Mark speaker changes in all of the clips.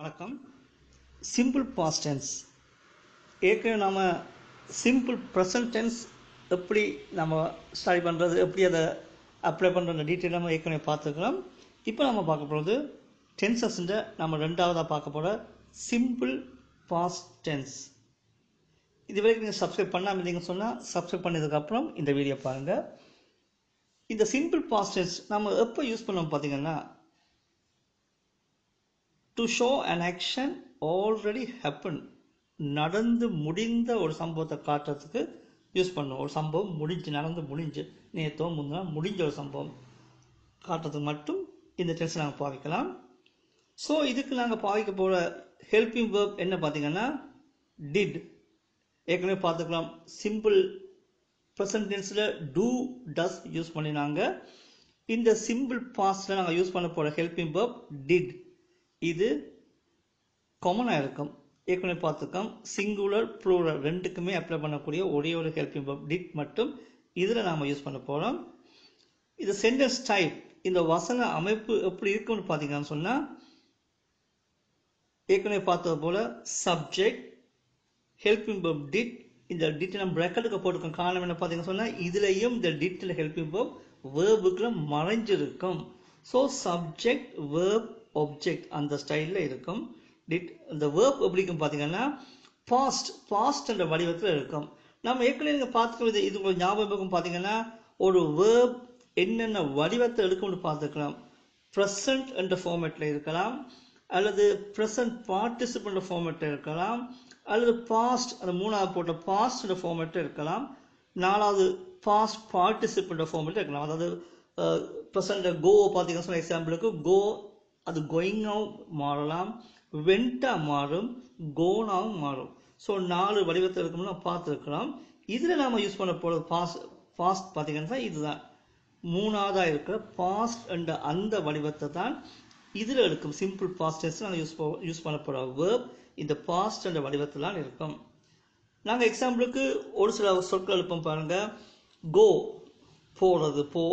Speaker 1: வணக்கம். Simple past tense ஏற்கனவே நாம் சிம்பிள் ப்ரெசன்ட் டென்ஸ் எப்படி நம்ம ஸ்டடி பண்ணுறது, எப்படி அதை அப்ளை பண்ணுற டீட்டெயில் நம்ம ஏற்கனவே பார்த்துக்கலாம். இப்போ நம்ம பார்க்க போகிறது டென்சஸ்ன்ற நம்ம ரெண்டாவதாக பார்க்க போகிற சிம்பிள் பாஸ்ட் டென்ஸ். இது வரைக்கும் நீங்கள் சப்ஸ்கிரைப் பண்ணாமல் இருந்தீங்கன்னு சொன்னால் சப்ஸ்கிரைப் பண்ணதுக்கப்புறம் இந்த வீடியோ பாருங்கள். இந்த சிம்பிள் பாஸ்ட் டென்ஸ் நம்ம எப்போ யூஸ் பண்ணோம் பார்த்தீங்கன்னா, to show an action already happen, நடந்து முடிந்த ஒரு சம்பவத்தை காட்டுறதுக்கு யூஸ் பண்ணுவோம். ஒரு சம்பவம் நடந்து முடிஞ்சு நேற்றோ முந்தினா முடிஞ்ச ஒரு சம்பவம் காட்டுறதுக்கு மட்டும் இந்த டென்ஸ் நாங்கள் பாவிக்கலாம். ஸோ இதுக்கு நாங்கள் பாவிக்க போகிற ஹெல்பிங் வேர்ப் என்ன பார்த்தீங்கன்னா டிட். ஏற்கனவே பார்த்துக்கலாம், சிம்பிள் ப்ரெசன்ட் டென்ஸில் டூ டஸ் யூஸ் பண்ணினாங்க. இந்த சிம்பிள் பாஸ்டில் நாங்கள் யூஸ் பண்ண போகிற ஹெல்பிங் வேர்ப் டிட். இது காமனாக இருக்கும். ஏற்கனவே பார்த்துக்கோம், சிங்குலர் ப்ளூரல் ரெண்டுக்குமே அப்ளை பண்ணக்கூடிய ஒரே ஒரு ஹெல்பிங் வேர்ப் டிட் மட்டும் இதில் நாம் யூஸ் பண்ண போகிறோம். இது சென்டென்ஸ் டைப், இந்த வசன அமைப்பு எப்படி இருக்குன்னு பார்த்தீங்கன்னு சொன்னால், ஏற்கனவே பார்த்தது போல் சப்ஜெக்ட் ஹெல்பிங் வேர்ப் டிட். இந்த டிட் நம்ம பிராக்கெட்டுக்கு போட்டுக்கோம். காரணம் என்ன பார்த்தீங்கன்னு சொன்னால், இதுலேயும் இந்த டிட்டில் ஹெல்பிங் வேர்ப் வேர்புக்குள்ள மறைஞ்சிருக்கும். ஸோ சப்ஜெக்ட் வேர்ப் ஆப்ஜெக்ட் அந்த ஸ்டைலில் இருக்கும். டிட் இந்த வேர்ப் எப்படி இருக்கும் பார்த்தீங்கன்னா பாஸ்ட் என்ற வடிவத்தில் இருக்கும். நம்ம ஏற்கனவே நீங்கள் பார்த்துக்கிறது இது உங்களுக்கு ஞாபகம் பார்த்தீங்கன்னா, ஒரு வேர்ப் என்னென்ன வடிவத்தை எடுக்கும்னு பார்த்துக்கலாம். ப்ரெசன்ட் என்ற ஃபார்மேட்டில் இருக்கலாம், அல்லது ப்ரெசன்ட் பார்ட்டிசிபிள் என்ற ஃபார்மேட்டில் இருக்கலாம், அல்லது பாஸ்ட் அந்த மூணாவது போட்ட பாஸ்ட் என்ற ஃபார்மேட்டில் இருக்கலாம், நாலாவது பாஸ்ட் பார்ட்டிசிபிள் என்ற ஃபார்மேட்டில் இருக்கலாம். அதாவது ப்ரெசன்ட் கோ பார்த்தீங்கன்னா சொன்ன எக்ஸாம்பிளுக்கு கோ அது கோயிங்காகவும் மாறலாம், வெண்டாக மாறும், கோனாகவும் மாறும். ஸோ 4 வடிவத்தில் இருக்கும்னு நம்ம பார்த்துருக்கலாம். இதில் நாம் யூஸ் பண்ண போகிற பாஸ்ட் பார்த்தீங்கன்னா இதுதான் மூணாவதாக இருக்கிற பாஸ்ட் என்ற அந்த வடிவத்தை தான் இதில் இருக்கும். சிம்பிள் பாஸ்ட் டென்ஸ் நாங்கள் யூஸ் பண்ண போகிற வேர்ப் இந்த பாஸ்ட் என்ற வடிவத்தில் தான் இருக்கும். நாங்கள் எக்ஸாம்பிளுக்கு ஒரு சில சொற்கள் எழுப்போம் பாருங்கள். கோ போகிறது, போ.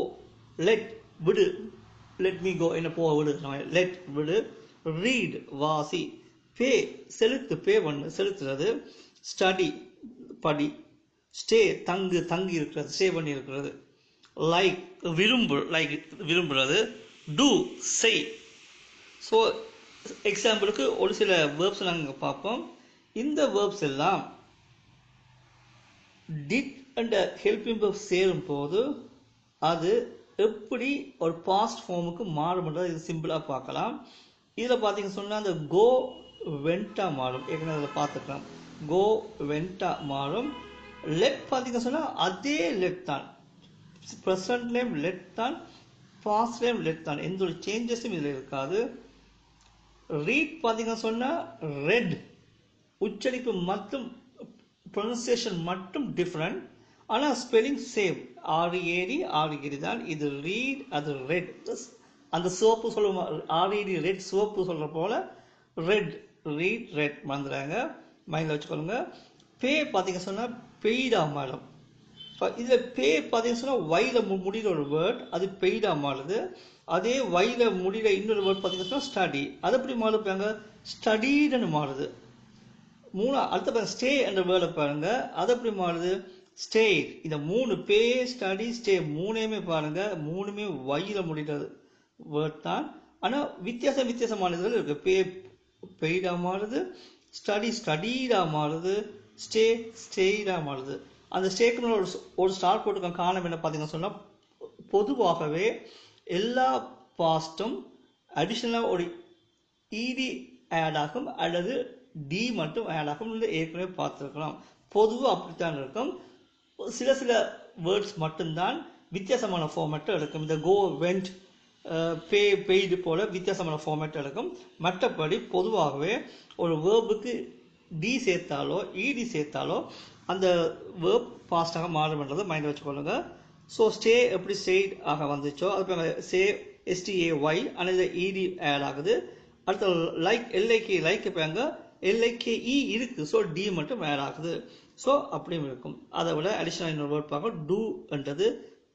Speaker 1: லெட் விடு, லெட் மீ கோ என்ன போ விடு, லெட் விடு. ரீட் வாசி. பே செலுத்து, பே பண்ணு செலுத்துறது. ஸ்டடி படி. ஸ்டே தங்கி இருக்கிறது, ஸ்டே பண்ணி இருக்கிறது. லைக் விரும்புறது. டூ செய். ஸோ எக்ஸாம்பிளுக்கு ஒரு சில வேர்ப்ஸ் நாங்கள் பார்ப்போம். இந்த வேர்ப்ஸ் எல்லாம் டிட் அண்ட் ஹெல்பிங் வேர்ப் சேரும் போது அது எப்படி ஒரு பாஸ்ட் ஃபார்முக்கு மாறும்ன்றது இது சிம்பிளாக பார்க்கலாம். இதில் பார்த்தீங்கன்னு சொன்னால் அந்த கோ வெண்டா மாறும். ஏற்கனவே அதில் பார்த்துக்கலாம், கோ வெண்டா மாறும். லெட் பார்த்தீங்கன்னு சொன்னால் அதே லெட் தான், ப்ரெசன்ட்லேயும் லெட் தான், பாஸ்ட்லேயும் லெட் தான், எந்த ஒரு சேஞ்சஸும் இதில் இருக்காது. ரீட் பார்த்தீங்கன்னு சொன்னால் ரெட், உச்சரிப்பு மட்டும் ப்ரொனன்சியேஷன் மட்டும் டிஃப்ரெண்ட், ஆனால் ஸ்பெல்லிங் சேம். ஆறு தான். இது ரீட், அது ரெட். அந்த சிவப்பு சொல்லுவோம், ஆர்இடி ரெட், சிவப்பு சொல்கிற போல ரெட், ரீட் ரெட் மறந்துடுறாங்க, மைண்டில் வச்சுக்கொள்ளுங்க. பே பார்த்தீங்க சொன்னால் பெய்டா மாறும். இதில் பே பார்த்தீங்கன்னு சொன்னால் வையில் முடிகிற ஒரு வேர்ட், அது பெய்டா மாறுது. அதே வையில் முடிகிற இன்னொரு வேர்ட் பார்த்தீங்கன்னு சொன்னால் ஸ்டடி, அது எப்படி மாறுப்பாங்க, ஸ்டடீடுன்னு மாறுது. அடுத்த பாருங்க ஸ்டே என்ற வேர்டை பாருங்க, அது எப்படி மாறுது, ஸ்டே. இந்த 3 பே ஸ்டடி ஸ்டே மூணையுமே பாருங்க, மூணுமே வையில் முடிகிறது வேர்ட் தான். ஆனால் வித்தியாசமானதுகள் இருக்கு. பே பெய்டா மாறுது, ஸ்டடி ஸ்டடீடா மாறுது, ஸ்டே ஸ்டேடா மாறுது. அந்த ஸ்டேக்கு ஒரு ஸ்டார் போட்டுக்க காரணம் என்ன பார்த்தீங்கன்னு சொன்னால், பொதுவாகவே எல்லா பாஸ்ட்டும் அடிஷ்னலாக ஒரு இடி ஆட் ஆகும் அல்லது டி மட்டும் ஆட் ஆகும். ஏற்கனவே பார்த்துருக்கலாம், பொதுவாக அப்படித்தான் இருக்கும். சில வேர்ட்ஸ் மட்டும்தான் வித்தியாசமான ஃபார்மேட்டை எடுக்கும். இந்த கோ வெண்ட் பெய்டு போல வித்தியாசமான ஃபார்மேட் எடுக்கும். மற்றபடி பொதுவாகவே ஒரு வேர்புக்கு டி சேர்த்தாலோ இடி சேர்த்தாலோ அந்த வேர்ப் பாஸ்டாக மாறும்ன்றதை மைண்டில் வச்சுக்கொள்ளுங்க. ஸோ ஸ்டே எப்படி ஸ்டேட் ஆக வந்துச்சோ அது சே STAY ஆனால் இடி ஆட் ஆகுது. அடுத்த லைக் LIK லைக் பாங்க, LIKE இருக்குது, ஸோ டி மட்டும் ஆட் ஆகுது. ஸோ அப்படியும் இருக்கும். அதை விட அடிஷனல் இன்னொரு வேர்ட் பார்க்க, டூ என்றது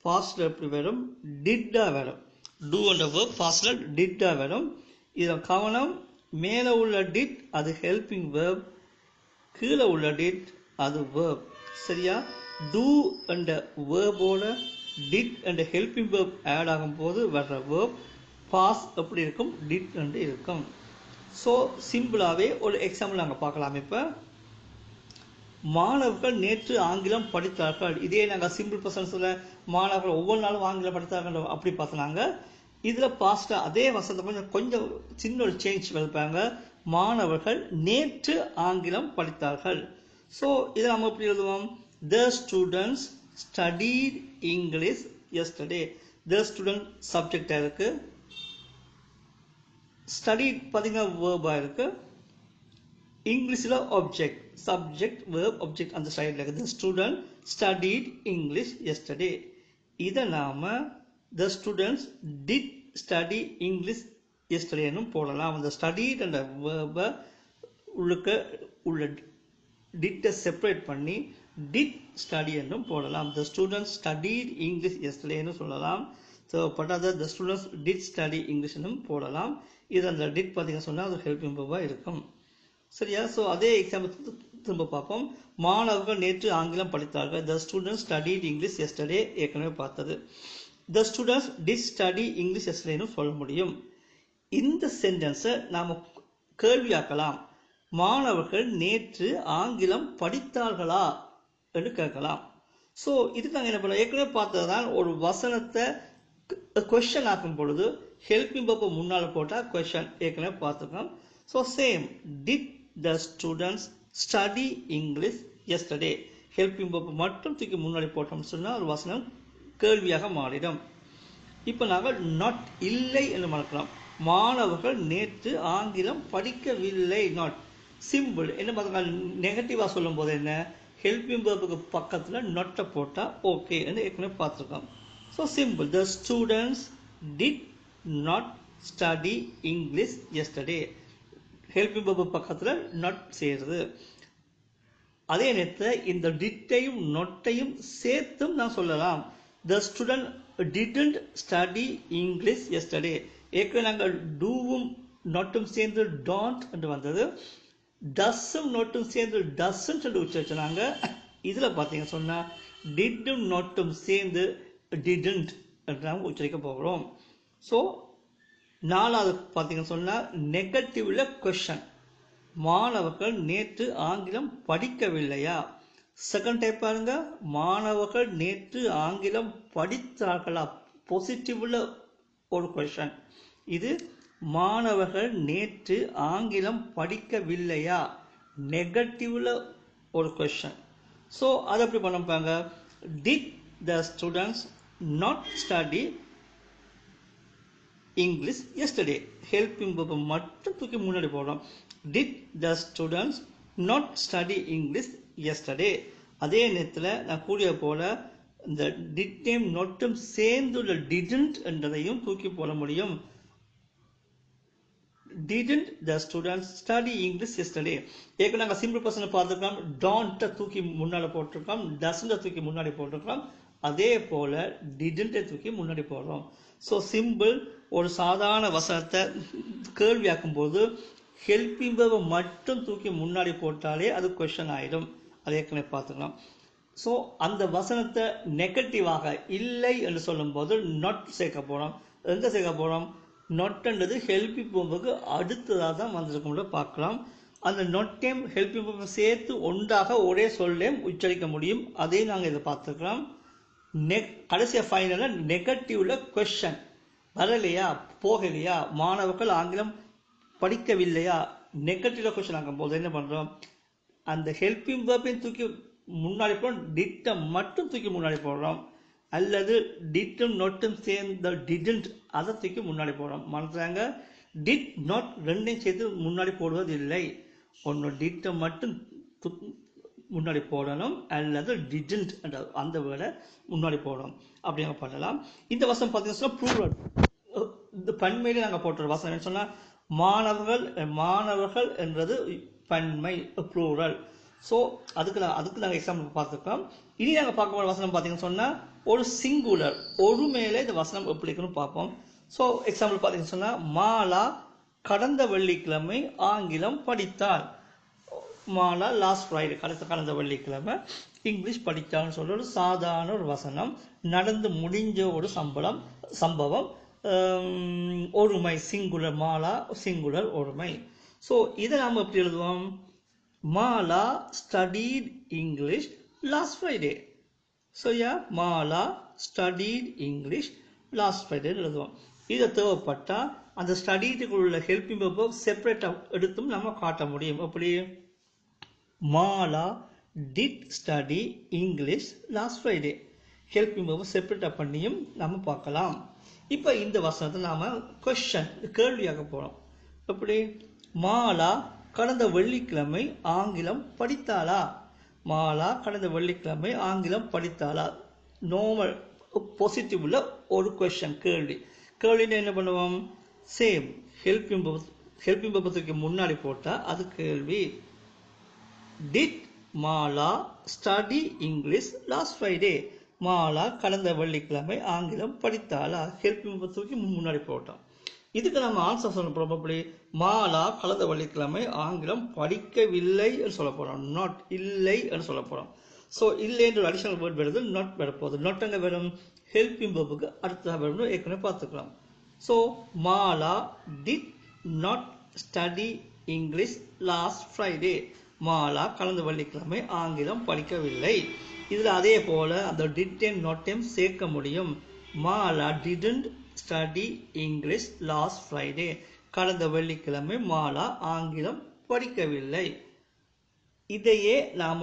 Speaker 1: பாஸ்டில் எப்படி வரும், டிட்டாக வரும். டூ என்ற வேர்ப் பாஸ்டில் டிட்டாக வரும். இதில் கவனம், மேலே உள்ள டிட் அது ஹெல்பிங் வேர்ப், கீழே உள்ள டிட் அது வேர்ப். சரியா? டூ என்ற வேர்போட டிட் என்ற ஹெல்பிங் வேர்ப் ஆட் ஆகும் போது வர்ற வேர்ப் பாஸ் எப்படி இருக்கும்? டிட் என்று இருக்கும். ஸோ சிம்பிளாகவே ஒரு எக்ஸாம்பிள் நாங்கள் பார்க்கலாம். இப்போ மாணவர்கள் நேற்று ஆங்கிலம் படித்தார்கள். இதே நாங்கள் சிம்பிள் ப்ரெசன்ஸில் மாணவர்கள் ஒவ்வொரு நாளும் ஆங்கிலம் படித்தார்கள் அப்படி பார்த்தோம். இதில் பாஸ்டாக அதே வசனத்தை கொஞ்சம் சின்ன ஒரு சேஞ்ச் வைப்பாங்க. மாணவர்கள் நேற்று ஆங்கிலம் படித்தார்கள். ஸோ இதை நம்ம எப்படி எழுதுவோம்? The students studied English yesterday. The student subject இருக்கு, studied பார்த்தீங்கன்னா verb இருக்கு, இங்கிலீஷில் object, subject verb object அந்த சைடில் இருக்குது. The student studied English yesterday. இதை நாம the students did study English yesterday என்னும் போடலாம். அந்த studied என்ற verb உள்ள டிட்டை செப்பரேட் பண்ணி did study என்னும் போடலாம். The students studied English yesterday ன்னு சொல்லலாம். ஸோ பட்டாத the students did study English என்னும் போடலாம். இது அந்த did பார்த்தீங்கன்னா சொன்னால் அது ஹெல்பிங் verb இருக்கும். சரியா? ஸோ அதே எக்ஸாம்பிள் திரும்ப பார்ப்போம். மாணவர்கள் நேற்று ஆங்கிலம் படித்தார்கள். The students studied English yesterday ஏற்கனவே பார்த்தது. The students did study English yesterdayன்னு சொல்ல முடியும். இந்த சென்டென்ஸை நாம் கேள்வியாக்கலாம். மாணவர்கள் நேற்று ஆங்கிலம் படித்தார்களா என்று கேட்கலாம். ஸோ இதுக்கு நாங்கள் என்ன பண்ணோம்? ஏற்கனவே பார்த்ததுதான் ஒரு வசனத்தை கொஸ்டின் ஆக்கும் பொழுது ஹெல்பிங் verb முன்னால் போட்டால் கொஸ்டின் ஏற்கனவே பார்த்துருக்கோம். So same did the students study English yesterday helping verb மட்டும் தூக்கி முன்னாடி போட்டோம்னு சொன்னால் ஒரு வசனம் கேள்வியாக மாறிடும். இப்போ நாங்கள் நாட் இல்லை என்று மறக்கலாம். மாணவர்கள் நேற்று ஆங்கிலம் படிக்கவில்லை. Not simple. என்ன பார்த்துக்கலாம்? நெகட்டிவாக சொல்லும் போது என்ன? ஹெல்பிங் verb பக்கத்தில் நொட்டை போட்டால் ஓகே என்று ஏற்கனவே பார்த்துருக்கோம். So simple. The students did not study English yesterday. Helping verb பக்கத்தில் நாட் சேருது. அதே நேரத்தில் இந்த டிட்டையும் நொட்டையும் சேர்த்தும் நான் சொல்லலாம். The student didn't study English yesterday. ஏற்கனவே நாங்கள் டூவும் நொட்டும் சேர்ந்து டான்ட் என்று வந்தது. டஸ்ஸும் நோட்டும் சேர்ந்து டஸ்ன்னு சொல்லி உச்சரிச்சாங்க. இதில் பார்த்தீங்கன்னு சொன்னால் டிட்டும் நோட்டும் சேர்ந்து டிடன்ட் என்று நாங்கள் உச்சரிக்க போகிறோம். ஸோ நாலாவது பார்த்தீங்கன்னு சொன்னால் நெகட்டிவ்ல கொஸ்டின். மாணவர்கள் நேற்று ஆங்கிலம் படிக்கவில்லையா? செகண்ட் டைப் பாருங்க. மாணவர்கள் நேற்று ஆங்கிலம் படித்தார்களா? பாசிட்டிவ்ல ஒரு கொஸ்டின். இது மாணவர்கள் நேற்று ஆங்கிலம் படிக்கவில்லையா? நெகட்டிவ்ல ஒரு கொஸ்டின். ஸோ அதை எப்படி பண்ணப்பாங்க? Did the students not study English yesterday helping verb மட்டும் தூக்கி முன்னாடி போடுறோம். Did the students not study English yesterday. அதே நேரத்தில் நான் கூடிய போல இந்த டிட் நேம் நொட்டும் சேர்ந்துள்ள டிடன்ட் என்றதையும் தூக்கி போட முடியும். Didn't the students study English yesterday? ஏற்கனவே நாங்கள் சிம்பிள் பர்சனை பார்த்துருக்கோம். டான்ட்டை தூக்கி முன்னாடி போட்டிருக்கோம், டஸ்ன்ட்டை தூக்கி முன்னாடி போட்டிருக்கோம். அதே போல டிடன்ட்டை தூக்கி முன்னாடி போடுறோம். ஸோ சிம்பிள் ஒரு சாதாரண வசனத்தை கேள்வியாக்கும் போது ஹெல்பிங் verb மட்டும் தூக்கி முன்னாடி போட்டாலே அது கொஸ்டின் ஆகிடும். அதை ஏற்கனவே பார்த்துக்கலாம். ஸோ அந்த வசனத்தை நெகட்டிவாக இல்லை என்று சொல்லும்போது நாட் சேர்க்க போகிறோம். எங்கே சேர்க்க போகிறோம்? நொட்டன்றது ஹெல்பிங் verb அடுத்ததாக தான் வந்திருக்கும்ல பார்க்கலாம். அந்த நொட்டையும் ஹெல்பிங் verb சேர்த்து ஒன்றாக ஒரே சொல்லையும் உச்சரிக்க முடியும். அதையும் நாங்கள் இதை பார்த்துக்கலாம். கடைசியாக ஃபைனலாக நெகட்டிவ்ல கொஸ்டின் வரலையா, போகலையா, மாணவர்கள் ஆங்கிலம் படிக்கவில்லையா, நெகட்டிவ்ல கொஸ்டின் ஆகும் போது என்ன பண்ணுறோம்? அந்த ஹெல்பிங் verb தூக்கி முன்னாடி போடுறோம், டிட்டை மட்டும் தூக்கி முன்னாடி போடுறோம். அல்லது டிட்டும் நொட்டும் சேர்ந்த டிடன்ட் அதை தூக்கி முன்னாடி போடுறோம். மறந்துறாங்க, டிட் நாட் ரெண்டையும் சேர்த்து முன்னாடி போடுவது இல்லை. ஒன்று டிட்டை மட்டும் முன்னாடி போடணும், அல்லது டிடன்ட் அந்த வேர்டை முன்னாடி போடணும். அப்படி நாங்கள் பண்ணலாம். இந்த வசனம் பார்த்தீங்கன்னா ப்ளூரல். இந்த பன்மையில நாங்கள் போட்டுற வசனம் என்ன சொன்னால் மாணவர்கள் என்றது பன்மை ப்ளூரல். ஸோ அதுக்கு நாங்கள் எக்ஸாம்பிள் பார்த்துருக்கோம். இனி நாங்கள் பார்க்க போகிற வசனம் பார்த்தீங்கன்னு சொன்னால் ஒரு சிங்குலர், ஒரு மேலே இந்த வசனம் எப்படி இருக்குன்னு பார்ப்போம். ஸோ எக்ஸாம்பிள் பார்த்தீங்கன்னு சொன்னால் மாலா கடந்த வெள்ளிக்கிழமை ஆங்கிலம் படித்தார். மாலா லாஸ்ட் ஃப்ரைடே, கடந்த வெள்ளிக்கிழமை இங்கிலீஷ் படித்தான்னு சொல்ற ஒரு சாதாரண ஒரு வசனம். நடந்து முடிஞ்ச ஒரு சம்பவம். ஒருமை சிங்குலர், மாலா சிங்குலர் ஒருமை. ஸோ இதை நாம் எப்படி எழுதுவோம்? Mala studied English last Friday. So Mala studied English last Friday எழுதுவோம். இதை தேவைப்பட்டா அந்த ஸ்டடீடுக்குள்ள ஹெல்பிங் வெர்பை செப்பரேட்டாக எடுத்தும் நம்ம காட்ட முடியும். எப்படி? Mala did study English last Friday. Helping வெர்பை செப்பரேட்டாக பண்ணியும் நம்ம பார்க்கலாம். இப்போ இந்த வசனத்தை நாம் கொஸ்டின், கேள்வியாக போகிறோம். எப்படி? மாலா கடந்த வெள்ளிக்கிழமை ஆங்கிலம் படித்தாளா? மாலா கடந்த வெள்ளிக்கிழமை ஆங்கிலம் படித்தாளா? நார்மல் பாசிட்டிவ்ல ஒரு கொஸ்டின், கேள்வி. கேள்வின்னு என்ன பண்ணுவோம்? சேம் ஹெல்பிங் வெர்புக்கு முன்னாடி போட்டால் அது கேள்வி. Did Mala study English last Friday? Mala கடந்த வெள்ளிக்கிழமை ஆங்கிலம் படித்தாளா? ஹெல்பிங் வெர்புக்கு முன்னாடி போட்டோம். இதுக்கு நம்ம ஆன்சர் சொல்ல போகிறோம். அப்படி மாலா கடந்த வெள்ளிக்கிழமை ஆங்கிலம் படிக்கவில்லை என்று சொல்ல போகிறோம். நாட் இல்லை என்று சொல்ல போகிறோம். ஸோ இல்லை என்ற ஒரு அடிஷனல் வேர்ட் வருது, நாட் வரப்போகுது. நாட் அங்கே வரும் ஹெல்பிங் வெர்புக்கு அடுத்ததாக வரும்னு ஏற்கனவே பார்த்துக்கலாம். So Mala did not study English last Friday. Mala கடந்த வெள்ளிக்கிழமை ஆங்கிலம் படிக்கவில்லை. இதில் அதே போல் அந்த டிட் அண்ட் நாட்டையும் சேர்க்க முடியும். Mala didn't study English last Friday. கடந்த வெள்ளிக்கிழமை மாலா ஆங்கிலம் படிக்கவில்லை. இதையே நாம்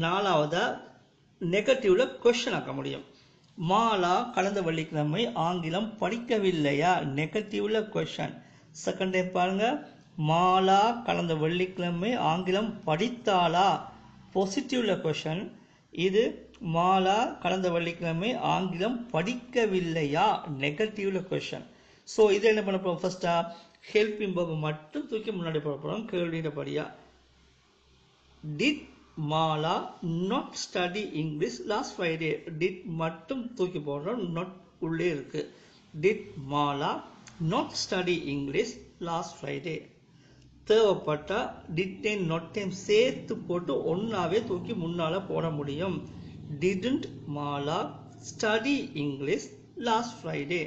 Speaker 1: நாலாவதா நெகட்டிவ்ல கொஸ்டின் ஆக்க முடியும். மாலா கடந்த வெள்ளிக்கிழமை ஆங்கிலம் படிக்கவில்லையா? நெகட்டிவ்ல கொஸ்டின். செகண்ட் டைம் பாருங்க. மாலா கடந்த வெள்ளிக்கிழமை ஆங்கிலம் படித்தாளா? பாசிட்டிவ்ல கொஸ்டின். இது மாலா கடந்த வெள்ளிக்கிழமை ஆங்கிலம் படிக்கவில்லையா? நெகட்டிவ்ல கொஸ்டின். ஸோ இதை என்ன பண்ண போகிறோம்? ஃபர்ஸ்டா ஹெல்பிங் வெர்பை மட்டும் தூக்கி முன்னாடி போட போகிறோம் கேள்வியின்படியா. Did Mala not study English last Friday? Did மட்டும் தூக்கி போடுறோம், நாட் உள்ளே இருக்கு. Did Mala not study English last Friday? தேவைப்பட்டா டிட்டையும் நொட்டையும் சேர்த்து போட்டு ஒன்னாவே தூக்கி முன்னால போட முடியும். Didn't Mala study English last Friday?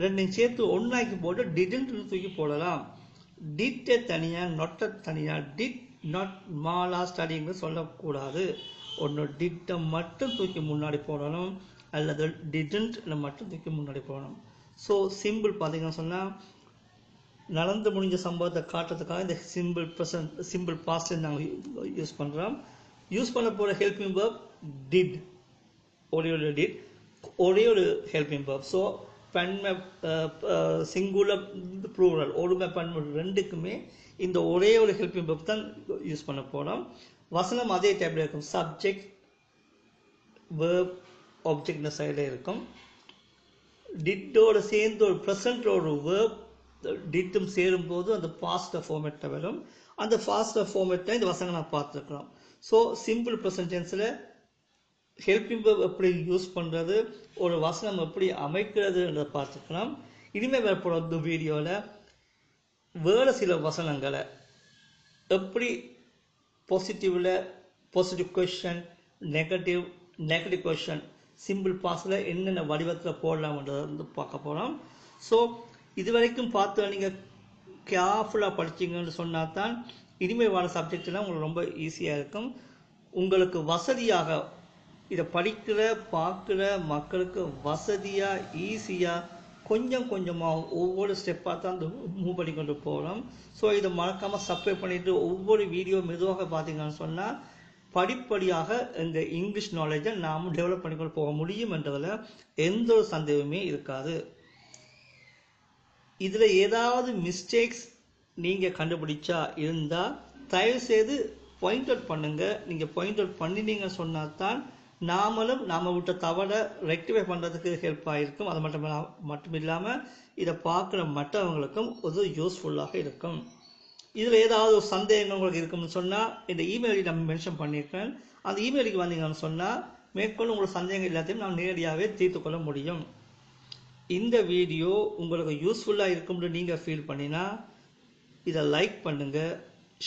Speaker 1: ரெண்டையும் சேர்த்து ஒன்னாக்கி போட்டு டிடன்ட் தூக்கி போடலாம். டிட்டை தனியா நொட்டை தனியா did not Mala study English சொல்லக்கூடாது. ஒன்று டிட்டை மட்டும் தூக்கி முன்னாடி போடணும், அல்லது டிடன்ட் மட்டும் தூக்கி முன்னாடி போடணும். ஸோ சிம்பிள் பார்த்தீங்கன்னு சொன்னால் நடந்து முடிஞ்ச சம்பவத்தை காட்டுறதுக்காக இந்த சிம்பிள் பாஸ்ட் நாங்கள் யூஸ் பண்ணுறோம். யூஸ் பண்ண போகிற ஹெல்பிங் வெர்ப் டிட், ஒரே ஒரு ஹெல்பிங் வெர்ப். ஸோ பன்மை சிங்குலர் ப்ளூரல் ஒருமை பன்மை ரெண்டுக்குமே இந்த ஒரே ஒரு ஹெல்பிங் வெர்ப் தான் யூஸ் பண்ண போகிறோம். வசனம் அதே டைப்ல இருக்கும். சப்ஜெக்ட் வெர்ப் ஆப்ஜெக்ட் இந்த சைடில் இருக்கும். டிட்டோட சேர்ந்து ஒரு ப்ரெசன்ட் ஒரு வெர்ப் டிட்டும் சேரும் போது அந்த பாஸ்ட் ஃபார்மேட்டில் வரும். அந்த ஃபாஸ்ட் ஃபார்மேட்டை இந்த வசனம் நான் பார்த்துருக்குறோம். ஸோ சிம்பிள் ப்ரெசன்ட் டென்ஸில் ஹெல்பிங் வெர்ப் எப்படி யூஸ் பண்ணுறது, ஒரு வசனம் எப்படி அமைக்கிறதுன்றதை பார்த்துக்கலாம். இனிமேல் வரப்போகிற இந்த வீடியோவில் வேறு சில வசனங்களை எப்படி positive question, negative question, simple பாஸில் என்னென்ன வடிவத்தில் போடலாம்ன்றதை வந்து பார்க்க போகிறோம். ஸோ இது வரைக்கும் பார்த்து நீங்கள் கேர்ஃபுல்லாக படிச்சிங்கன்னு சொன்னால் தான் இனிமேல் வர சப்ஜெக்ட்லாம் உங்களுக்கு ரொம்ப ஈஸியாக இருக்கும். உங்களுக்கு வசதியாக இதை படிக்கிற பார்க்குற மக்களுக்கு வசதியாக ஈஸியாக கொஞ்சம் கொஞ்சமாக ஒவ்வொரு ஸ்டெப்பாக தான் அந்த மூவ் பண்ணி கொண்டு போகிறோம். ஸோ இதை மறக்காமல் சப்ஸ்கிரைப் பண்ணிவிட்டு ஒவ்வொரு வீடியோ மெதுவாக பார்த்தீங்கன்னு சொன்னால் படிப்படியாக இந்த இங்கிலீஷ் நாலேஜை நாம் டெவலப் பண்ணிக்கொண்டு போக முடியும் என்றதில் எந்த ஒரு சந்தேகமே இருக்காது. இதில் ஏதாவது மிஸ்டேக்ஸ் நீங்கள் கண்டுபிடிச்சா இருந்தால் தயவுசெய்து பாயிண்ட் அவுட் பண்ணுங்கள். நீங்கள் பாயிண்ட் அவுட் பண்ணினீங்கன்னு சொன்னால் தான் நாம் விட்ட தவறை ரெக்டிஃபை பண்ணுறதுக்கு ஹெல்ப்பாக இருக்கும். அது மட்டும் இல்லாமல் இதை பார்க்குற மற்றவங்களுக்கும் ஒரு யூஸ்ஃபுல்லாக இருக்கும். இதில் ஏதாவது ஒரு சந்தேகங்கள் உங்களுக்கு இருக்குன்னு சொன்னால் இந்த இமெயில் நம்ம மென்ஷன் பண்ணியிருக்கேன். அந்த இமெயிலுக்கு வந்தீங்கன்னு சொன்னால் மேற்கொண்டு உங்களோட சந்தேகங்கள் எல்லாத்தையும் நான் நேரடியாகவே தீர்த்து கொள்ள முடியும். இந்த வீடியோ உங்களுக்கு யூஸ்ஃபுல்லாக இருக்கும்னு நீங்கள் ஃபீல் பண்ணினா இதை லைக் பண்ணுங்கள்,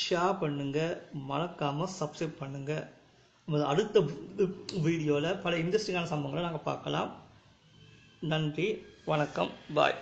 Speaker 1: ஷேர் பண்ணுங்கள், மறக்காமல் சப்ஸ்கிரைப் பண்ணுங்கள். அடுத்த வீடியோவில் பல இன்ட்ரெஸ்டிங்கான சம்பவங்களை நாங்கள் பார்க்கலாம். நன்றி, வணக்கம், பாய்.